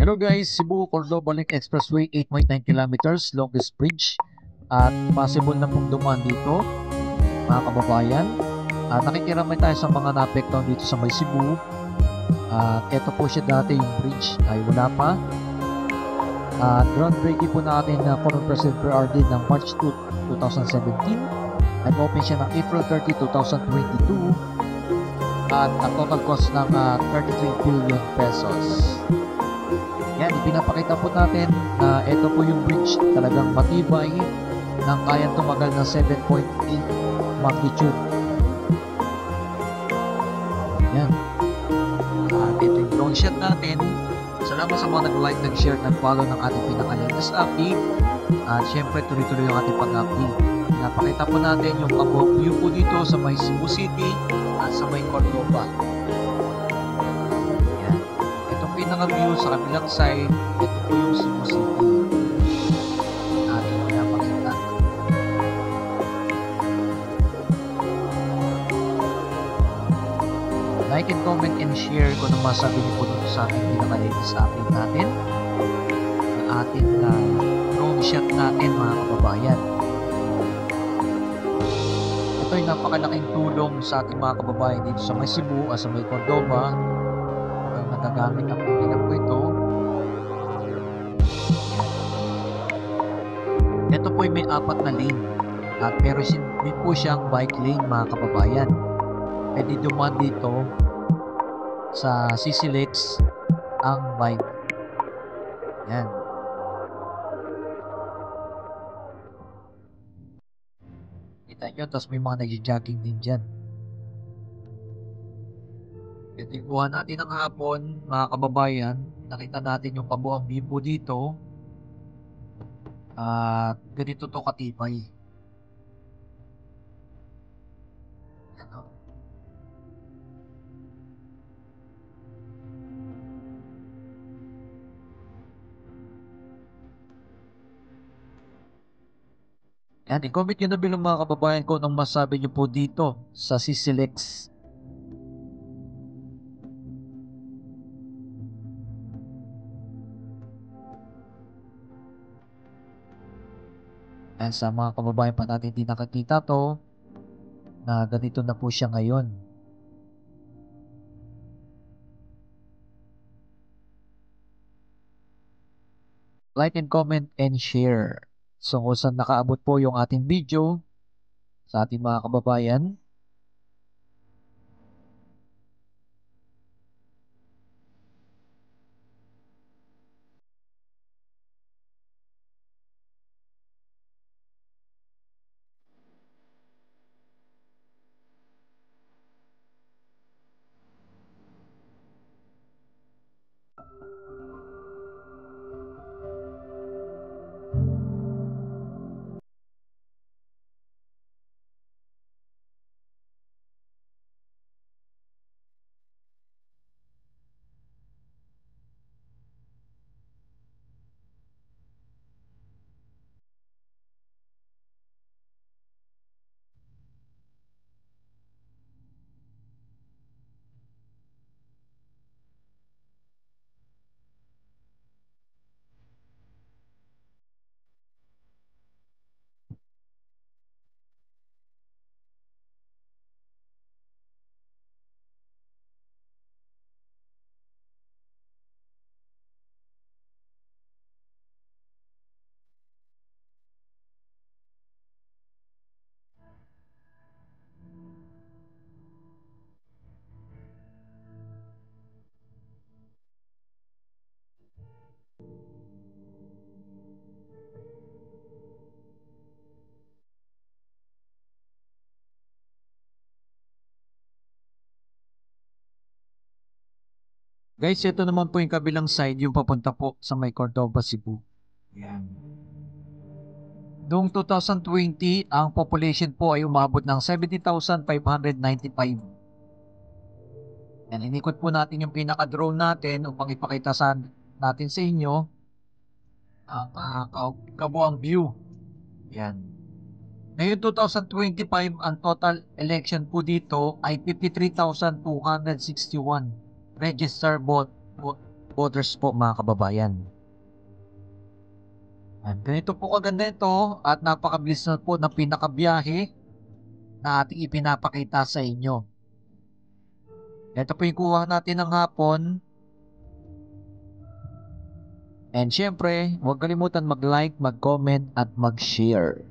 Hello guys, Cebu-Cordoba Link Expressway 8.9 kilometers, longest bridge at possible na pong dumaan dito mga kababayan. Nakikiramay tayo sa mga naapektuhan dito sa may Cebu. Ito po siya dati, yung bridge ay wala pa. Groundbreaking po natin na former President PRD ng March 2, 2017. Nag-open siya ng April 30, 2022 at ang total cost ng 33 billion pesos. Yan, ipinapakita po natin na ito po yung bridge talagang matibay nang kayang tumagal ng 7.8 magnitude. Yan. Ito yung drone shot natin. Salamat sa mga nag-like, nag-share, nag-follow ng ating pinaka-latest update. At syempre tuloy-tuloy yung ating pag-update. Pinapakita po natin yung kabuang view po dito sa may Cebu City at sa may Cordoba. Pinaka-view sa kabilang side, ito po yung Cebu City. Ating pinapakita. Like and comment and share kung ano masabi niyo po dito sa ating pinaka-latest update natin. Ang ating drone shot natin mga kababayan. Ito ay napakalaking tulong sa ating mga kababayan dito sa may Cebu at sa may Cordoba. Nagagamit ang pagkilang po ito. Ito po ay may 4 na lane at pero hindi po siyang bike lane mga kababayan. Pwede dumaan dito sa CC-Lex ang bike. Yan. Kita nyo, tapos may mga nag-jogging din dyan. Tiguan natin ng hapon, mga kababayan. Nakita natin yung kabuang view po dito. At ganito to katibay. Ano? Yan, i-comment nyo na bilang mga kababayan ko nang masabi nyo po dito sa CC-Lex. And sa mga kababayan pa natin hindi nakakita to, na ganito na po siya ngayon. Like and comment and share. So kung saan nakaabot po yung ating video sa ating mga kababayan. Guys, ito naman po yung kabilang side, yung papunta po sa may Cordoba, Cebu. Yan. Noong 2020, ang population po ay umabot ng 70,595. Yan, inikot po natin yung pinaka-drone natin upang ipakita natin sa inyo ang kabuang view. Yan. Ngayon 2025, ang total election po dito ay 53,261 registered waters po mga kababayan. At ganito po kaganda ito at napakabilis na po ng pinakabiyahe na ating ipinapakita sa inyo. Ito po yung kuha natin ng hapon. And syempre, huwag kalimutan mag-like, mag-comment at mag-share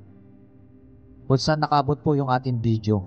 kung saan nakabot po yung ating video.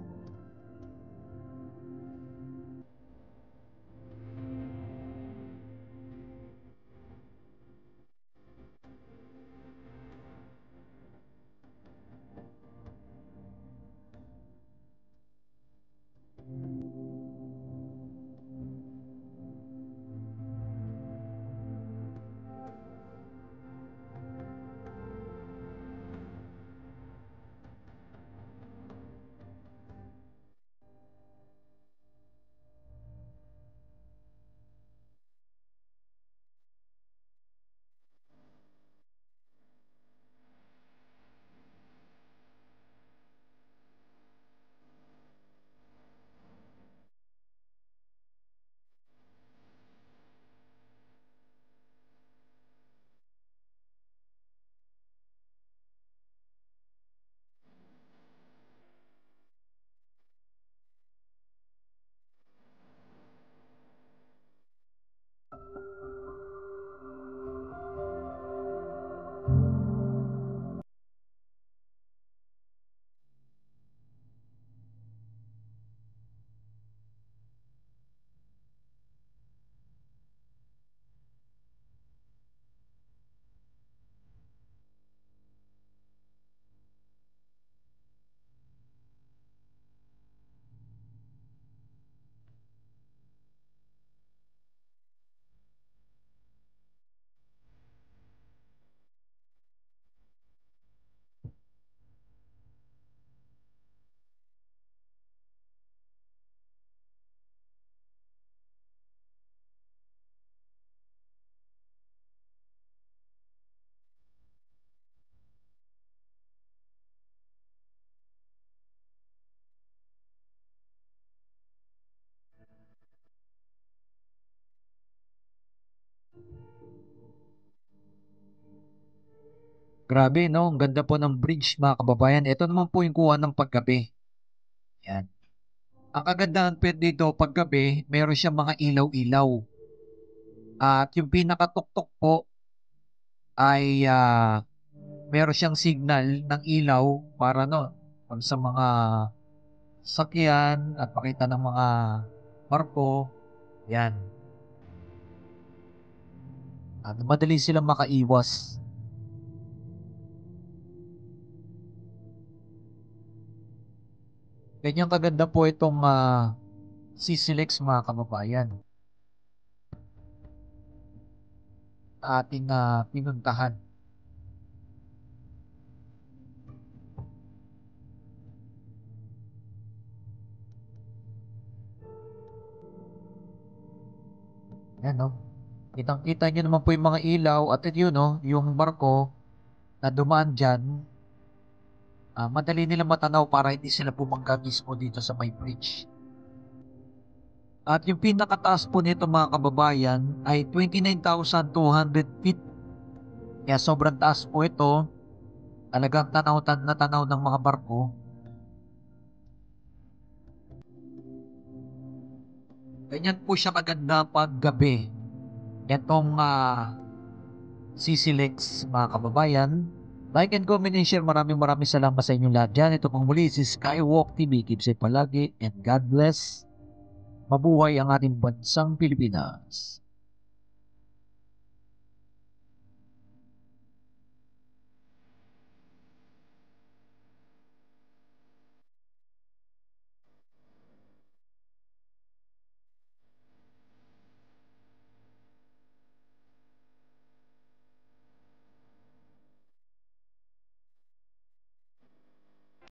Grabe, no? Ang ganda po ng bridge, mga kababayan. Ito naman po yung kuha ng paggabi. Yan. Ang kagandahan po dito, paggabi, meron siyang mga ilaw-ilaw. At yung pinakatuktok po ay meron siyang signal ng ilaw para no, pag sa mga sakyan at pakita ng mga barko. Yan. At madali silang makaiwas. Ganyan kaganda po itong CCLEX mga kababayan. Ating pinuntahan. Yan no. Kitang-kita nyo naman po yung mga ilaw at yun no, yung barko na dumaan dyan, madali nila matanaw para hindi sila bumangga mismo dito sa may bridge. At yung pinakataas po nito mga kababayan ay 29,200 feet. Kaya sobrang taas po ito. Talagang tanaw na tanaw ng mga barko. Ganyan po siya kaganda pag gabi. Itong CCLEX mga kababayan. Like and comment and share. Maraming salamat sa inyong lahat dyan. Ito pong muli si Skywalk TV. Keep safe palagi and God bless. Mabuhay ang ating bansang Pilipinas.